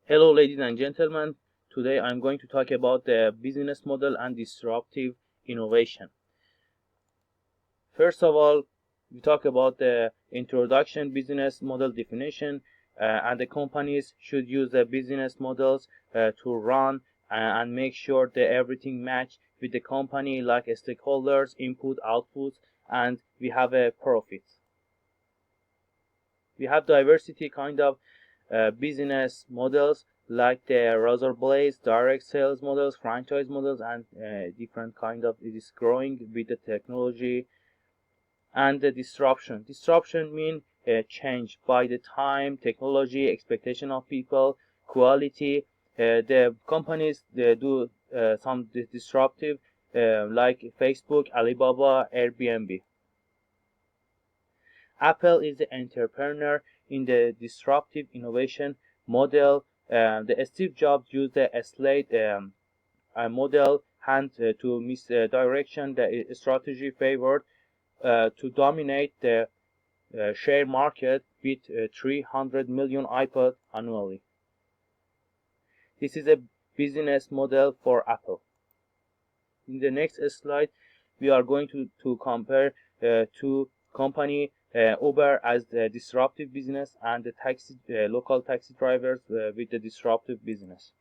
Hello, ladies and gentlemen. Today I'm going to talk about the business model and disruptive innovation. First of all, we talk about the introduction business model definition, and the companies should use the business models to run and make sure that everything match with the company, like stakeholders, input, outputs, and we have a profit. We have diversity kind of business models like the razor blades, direct sales models, franchise models, and different kind of, it is growing with the technology. And the disruption. Disruption mean change by the time, technology, expectation of people, quality. The companies they do some disruptive like Facebook, Alibaba, Airbnb. Apple is the entrepreneur in the disruptive innovation model. The Steve Jobs used the slate model hand to misdirection the strategy favored to dominate the share market with 300 million iPod annually. This is a business model for Apple. In the next slide, we are going to compare two company, Uber as the disruptive business and the local taxi drivers with the disruptive business.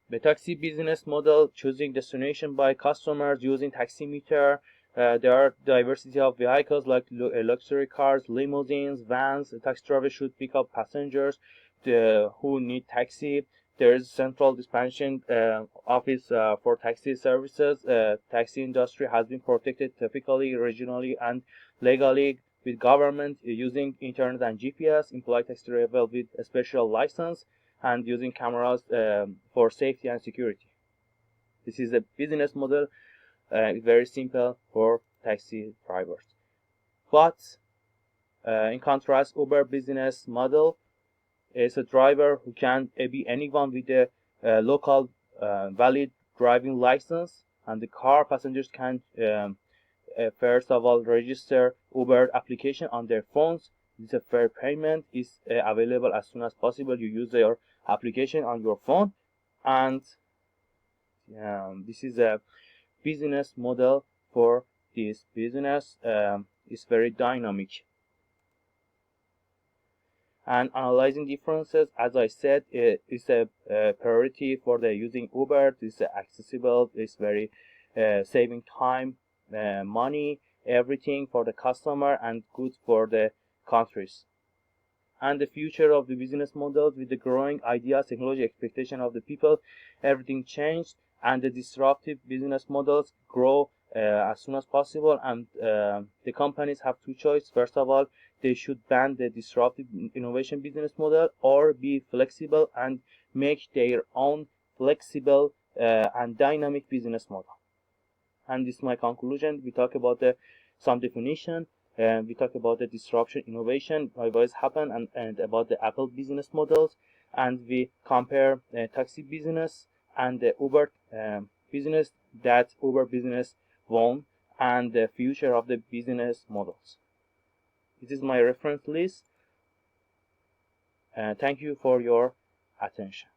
The taxi business model, choosing destination by customers using taximeter. There are diversity of vehicles like luxury cars, limousines, vans. The taxi driver should pick up passengers who need taxi. There is central dispatching office for taxi services. Taxi industry has been protected typically, regionally, and legally with government using internet and GPS. Employ taxi driver with a special license and using cameras for safety and security. This is a business model, very simple for taxi drivers. But in contrast, Uber business model is a driver who can be anyone with a local valid driving license, and the car passengers can first of all register Uber application on their phones. This a fair payment is available as soon as possible. You use your application on your phone, and this is a business model for this business. It's very dynamic. And analyzing differences, as I said, is a priority for the using Uber. This is accessible. It's very saving time, money, everything for the customer, and good for the countries. And the future of the business models with the growing ideas, technology, expectation of the people, everything changed, and the disruptive business models grow as soon as possible. And the companies have two choices. First of all, they should ban the disruptive innovation business model or be flexible and make their own flexible and dynamic business model. And this is my conclusion. We talk about some definition. We talk about the disruption, innovation, why it's happened, and about the Apple business models. And we compare taxi business and the Uber business that Uber business won, and the future of the business models. This is my reference list. Thank you for your attention.